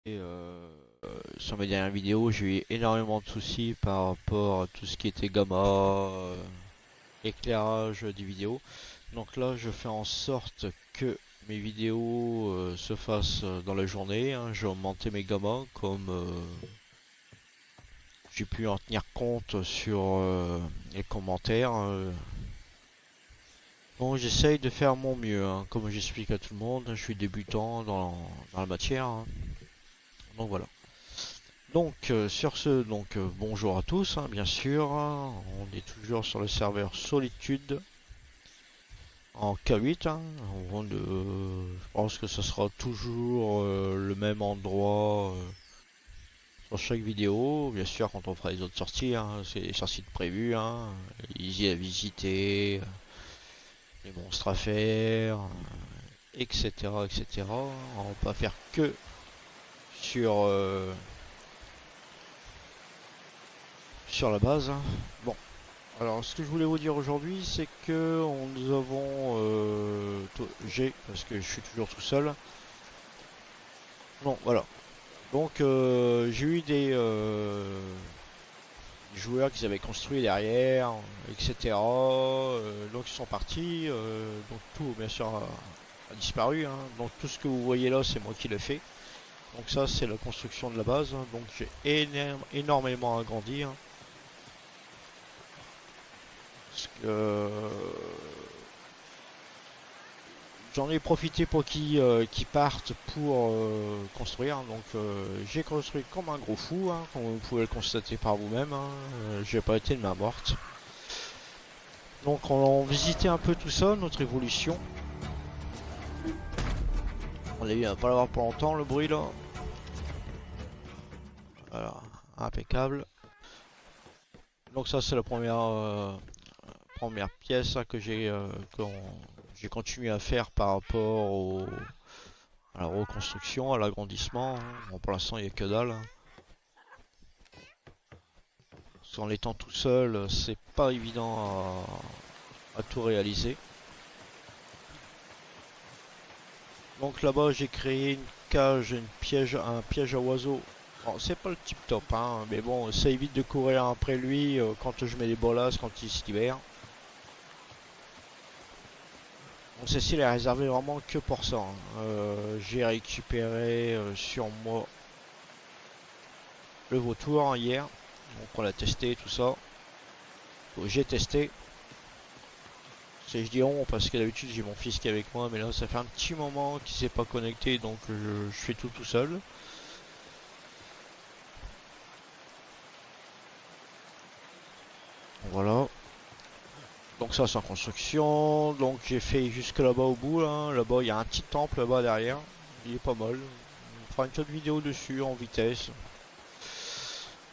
Et sur mes dernières vidéos, j'ai eu énormément de soucis par rapport à tout ce qui était gamma, éclairage des vidéos. Donc là, je fais en sorte que mes vidéos se fassent dans la journée, hein. J'ai augmenté mes gammas comme j'ai pu en tenir compte sur les commentaires. Bon, j'essaye de faire mon mieux, hein. Comme j'explique à tout le monde, je suis débutant dans la matière, hein. Donc voilà. Donc sur ce, bonjour à tous, hein, bien sûr. On est toujours sur le serveur Solitude en K8, hein. Je pense que ce sera toujours le même endroit sur chaque vidéo. Bien sûr, quand on fera les autres sorties, hein, c'est les sorties de prévues, hein, easy à visiter, les monstres à faire, etc., etc. On va pas faire que sur sur la base, hein. Bon. Alors, ce que je voulais vous dire aujourd'hui, c'est que nous avons, parce que je suis toujours tout seul. Non, voilà. Donc, j'ai eu des joueurs qui avaient construit derrière, etc. Donc, ils sont partis. Donc, tout, bien sûr, a disparu, hein. Donc, tout ce que vous voyez là, c'est moi qui l'ai fait. Donc, ça, c'est la construction de la base, hein. Donc, j'ai énormément agrandi, hein. Parce que j'en ai profité pour qu'ils partent pour construire. Donc j'ai construit comme un gros fou, hein, comme vous pouvez le constater par vous-même, hein. J'ai pas été de main morte. Donc on a visité un peu tout ça, notre évolution. On a eu à pas l'avoir pour longtemps le bruit là. Voilà, impeccable. Donc ça c'est la première pièce, hein, j'ai continué à faire par rapport à la reconstruction, à l'agrandissement, hein. Bon, pour l'instant il n'y a que dalle, hein. Parce qu'en étant tout seul, c'est pas évident à tout réaliser. Donc là-bas, j'ai créé une cage, un piège à oiseaux. Bon, c'est pas le tip top, hein, mais bon, ça évite de courir après lui quand je mets les bolas, quand il se libère. Bon, celle-ci, elle est réservée vraiment que pour ça, hein. J'ai récupéré sur moi le vautour, hein, hier. Donc on l'a testé, tout ça. J'ai testé. Je dis on parce que d'habitude j'ai mon fils qui est avec moi, mais là ça fait un petit moment qu'il s'est pas connecté, donc je fais tout seul. Voilà. Donc ça c'est en construction. Donc j'ai fait jusque là-bas au bout, hein. Là-bas il y a un petit temple là-bas derrière. Il est pas mal. On fera une petite vidéo dessus en vitesse.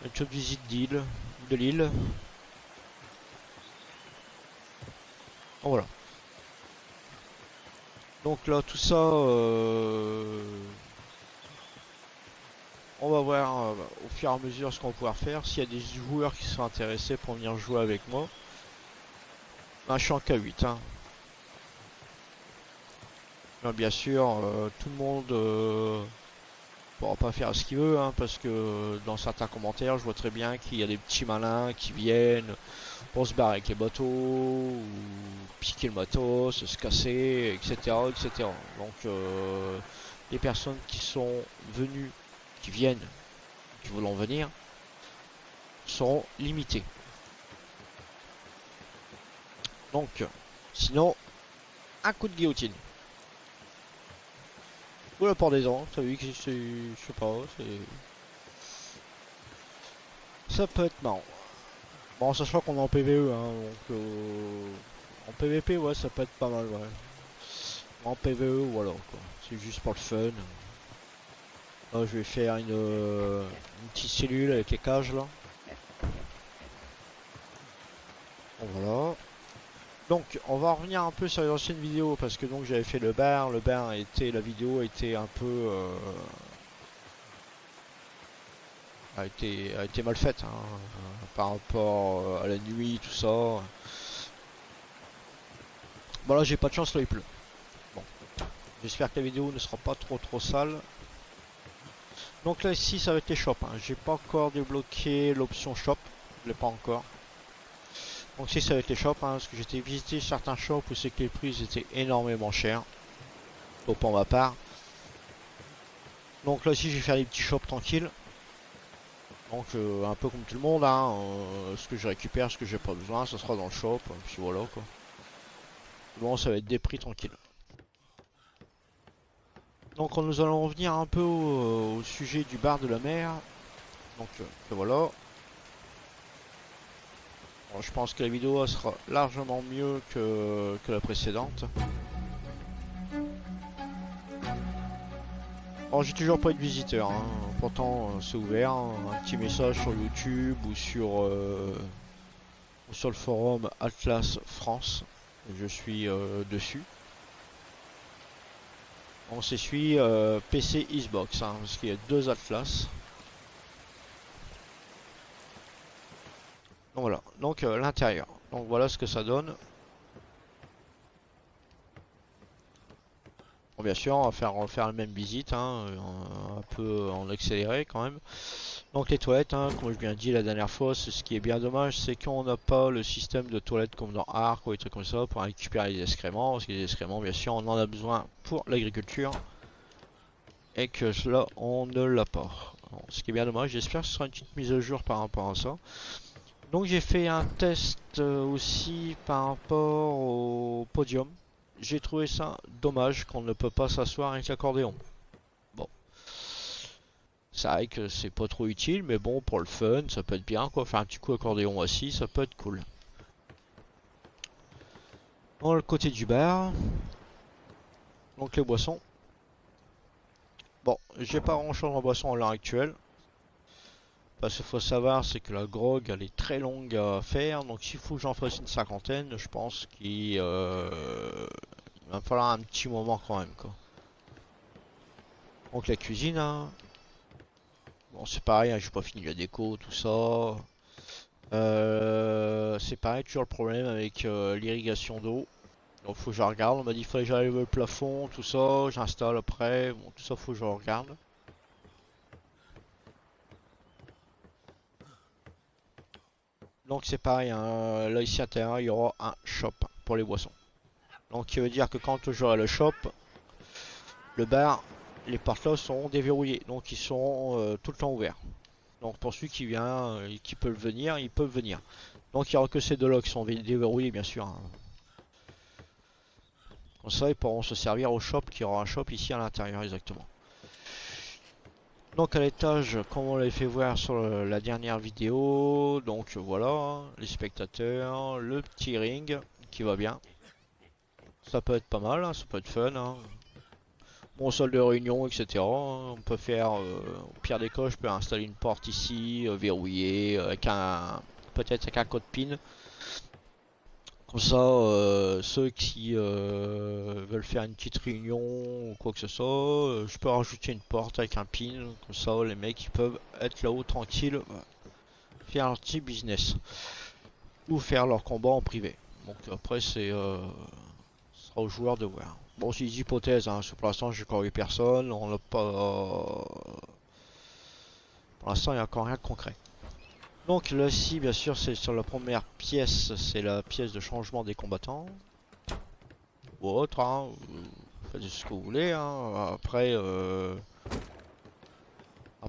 Une petite visite de l'île. Voilà. Donc là tout ça, on va voir au fur et à mesure ce qu'on va pouvoir faire. S'il y a des joueurs qui sont intéressés pour venir jouer avec moi. Ben, je suis en K8, hein. Ben, bien sûr, tout le monde pourra pas faire ce qu'il veut, hein, parce que dans certains commentaires, je vois très bien qu'il y a des petits malins qui viennent pour se barrer avec les bateaux, ou piquer le matos, se casser, etc., etc. Donc, les personnes qui sont venues, qui viennent, qui voulont venir, seront limitées. Donc, sinon, un coup de guillotine. Ou la pendaison, t'as vu que c'est, je sais pas, ça peut être marrant. Bon, sachant qu'on est en PVE, hein, donc en PVP, ouais, ça peut être pas mal, ouais. En PVE, voilà, quoi. C'est juste pour le fun. Là, je vais faire une petite cellule avec les cages, là. Bon, voilà. Donc, on va revenir un peu sur les anciennes vidéos, parce que donc j'avais fait le bar. Le bar était, la vidéo était un peu, a été mal faite, hein, par rapport à la nuit, tout ça. Bon, là, j'ai pas de chance, là, il pleut. Bon, j'espère que la vidéo ne sera pas trop sale. Donc là ici ça va être les shops, hein. J'ai pas encore débloqué l'option shop, je l'ai pas encore. Donc ici ça va être les shops, hein, parce que j'étais visité certains shops où c'est que les prix étaient énormément chers. Pour ma part. Donc là ici je vais faire des petits shops tranquilles. Donc un peu comme tout le monde, hein, ce que je récupère, ce que j'ai pas besoin, ça sera dans le shop, puis voilà quoi. Bon ça va être des prix tranquilles. Donc nous allons revenir un peu au sujet du bar de la mer. Donc voilà. Bon, je pense que la vidéo sera largement mieux que la précédente. Alors j'ai toujours pas eu de visiteur, hein. Pourtant c'est ouvert, hein. Un petit message sur YouTube ou sur le forum Atlas France. Je suis dessus. On s'essuie PC Xbox, hein, parce qu'il y a deux Atlas. Donc voilà, donc l'intérieur. Donc voilà ce que ça donne. Bon, bien sûr, on va faire la même visite, hein, un peu en accéléré quand même. Donc les toilettes, hein, comme je viens dit la dernière fois, ce qui est bien dommage, c'est qu'on n'a pas le système de toilettes comme dans Ark ou des trucs comme ça pour récupérer les excréments. Parce que les excréments, bien sûr, on en a besoin pour l'agriculture. Et que cela, on ne l'a pas. Bon, ce qui est bien dommage, j'espère que ce sera une petite mise à jour par rapport à ça. Donc j'ai fait un test aussi par rapport au podium. J'ai trouvé ça dommage qu'on ne peut pas s'asseoir avec l'accordéon. Bon, c'est vrai que c'est pas trop utile, mais bon, pour le fun, ça peut être bien quoi. Faire un petit coup accordéon assis, ça peut être cool. Dans le côté du bar, donc les boissons. Bon, j'ai pas grand chose en boisson à l'heure actuelle. Parce qu'il faut savoir, c'est que la grog elle est très longue à faire, donc s'il faut que j'en fasse une cinquantaine, je pense qu'il va me falloir un petit moment quand même quoi. Donc la cuisine, hein. Bon c'est pareil, hein, j'ai pas fini la déco, tout ça. C'est pareil, toujours le problème avec l'irrigation d'eau. Donc faut que je regarde, on m'a dit qu'il fallait que j'arrive le plafond, tout ça, j'installe après, bon tout ça faut que je regarde. Donc c'est pareil, hein, là ici à l'intérieur il y aura un shop pour les boissons. Donc qui veut dire que quand j'aurai le shop, le bar, les portes là seront déverrouillées, donc ils seront tout le temps ouverts. Donc pour celui qui vient, qui peut venir, ils peuvent venir. Donc il n'y aura que ces deux là qui sont déverrouillés bien sûr, hein. Comme ça ils pourront se servir au shop, qui aura un shop ici à l'intérieur exactement. Donc à l'étage, comme on l'avait fait voir sur la dernière vidéo, donc voilà, les spectateurs, le petit ring qui va bien. Ça peut être pas mal, hein, ça peut être fun, hein. Bon, salle de réunion, etc. On peut faire, au pire des cas, je peux installer une porte ici, verrouillée, avec peut-être avec un code PIN. Comme ça, ceux qui veulent faire une petite réunion ou quoi que ce soit, je peux rajouter une porte avec un PIN. Comme ça, les mecs ils peuvent être là-haut tranquilles, faire leur petit business ou faire leur combat en privé. Donc après, ce sera aux joueurs de voir. Bon, c'est des hypothèses, hein. Pour l'instant, j'ai encore eu personne. On n'a pas. Pour l'instant, il n'y a encore rien de concret. Donc là, ci, bien sûr, c'est sur la première pièce, c'est la pièce de changement des combattants. Ou autre, hein. Vous faites ce que vous voulez, hein. Après,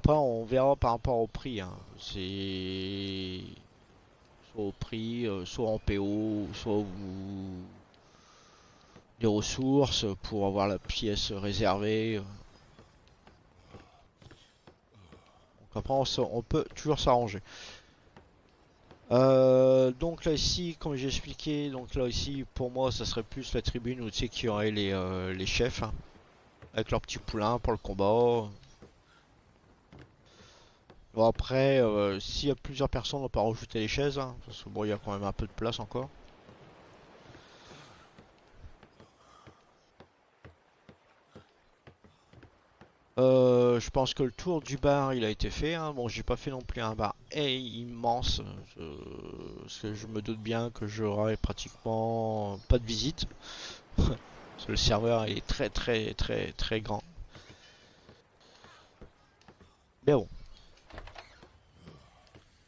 on verra par rapport au prix, hein. C'est soit au prix, soit en PO, soit vous des ressources pour avoir la pièce réservée. Donc après, on peut toujours s'arranger. Donc là ici, comme j'ai expliqué, donc là ici pour moi ça serait plus la tribune où tu sais qu'il y aurait les chefs, hein, avec leur petit poulain pour le combat. Bon après, s'il y a plusieurs personnes on peut rajouter les chaises, hein, parce que bon il y a quand même un peu de place encore. Je pense que le tour du bar il a été fait, hein. Bon j'ai pas fait non plus un bar immense, parce que je me doute bien que j'aurai pratiquement pas de visite. Parce que le serveur il est très très très très grand. Mais bon.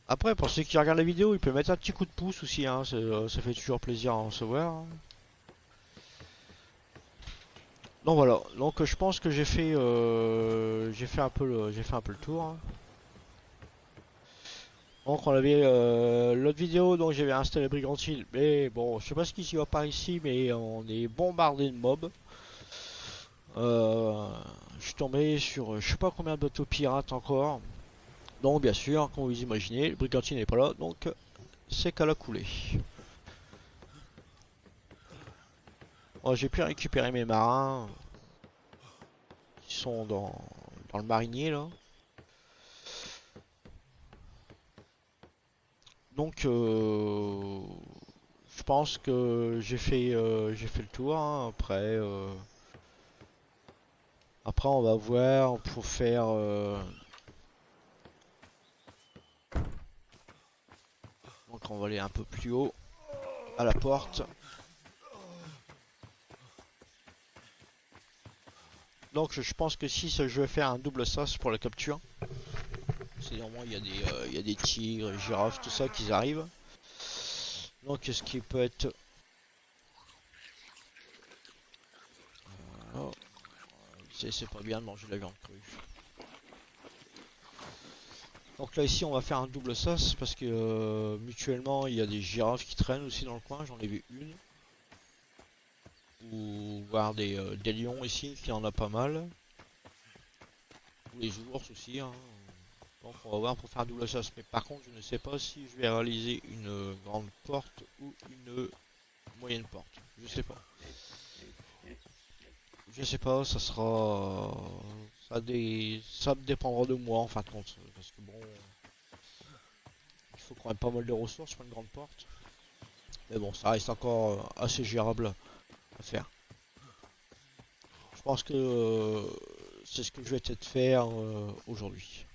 Après, pour ceux qui regardent la vidéo, ils peuvent mettre un petit coup de pouce aussi, hein, ça fait toujours plaisir à en recevoir, hein. Donc voilà, donc je pense que j'ai fait un peu le tour, hein. Donc on avait l'autre vidéo, donc j'avais installé Brigantine, mais bon, je sais pas ce qui s'y va par ici, mais on est bombardé de mobs. Euh, je suis tombé sur je sais pas combien de bateaux pirates encore. Donc bien sûr, comme vous imaginez, le Brigantine n'est pas là, donc c'est qu'à la coulée. Bon, j'ai pu récupérer mes marins qui sont dans le marinier là. Donc je pense que j'ai fait le tour, hein. Après on va voir pour faire donc on va aller un peu plus haut à la porte. Donc je pense que si je vais faire un double sas pour la capture. C'est normal, il y a des tigres, girafes, tout ça qui arrivent. Donc ce qui peut être... Oh, c'est pas bien de manger de la viande crue. Donc là ici on va faire un double sas parce que mutuellement il y a des girafes qui traînent aussi dans le coin, j'en ai vu une. Ou voir des lions ici, qui en a pas mal. Ou les ours aussi, hein. Donc on va voir pour faire un double sas. Mais par contre je ne sais pas si je vais réaliser une grande porte ou une moyenne porte. Je sais pas. Je sais pas, ça sera... Ça dépendra de moi en fin de compte. Parce que bon, il faut quand même pas mal de ressources pour une grande porte. Mais bon, ça reste encore assez gérable à faire. Je pense que c'est ce que je vais peut-être faire aujourd'hui.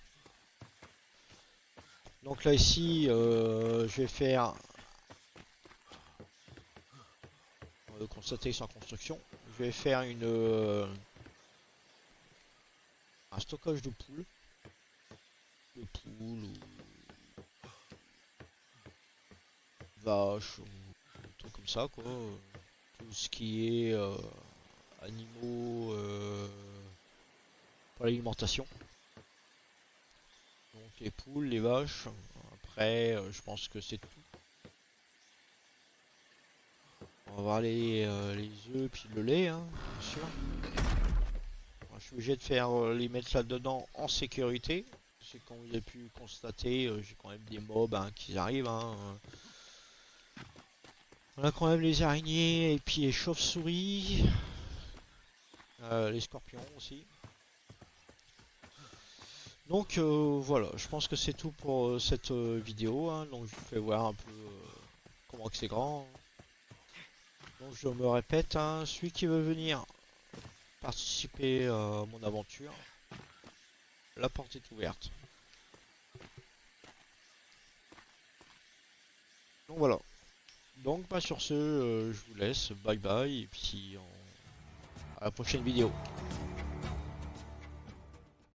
Donc là ici, je vais faire... On va constater sans construction. Je vais faire un stockage de poules. De poules ou vaches ou des trucs comme ça quoi. Tout ce qui est animaux pour l'alimentation. Donc les poules, les vaches. Après, je pense que c'est tout. On va voir les œufs puis le lait, hein, bien sûr. Alors, je suis obligé de faire les mettre là-dedans en sécurité. Parce que comme vous avez pu constater, j'ai quand même des mobs hein, qui arrivent, hein. On a quand même les araignées et puis les chauves-souris. Les scorpions aussi. Donc voilà, je pense que c'est tout pour cette vidéo, hein. Donc je vous fais voir un peu comment que c'est grand. Donc je me répète, hein, celui qui veut venir participer à mon aventure, la porte est ouverte. Donc voilà. Donc bah, sur ce, je vous laisse, bye bye, et puis à la prochaine vidéo.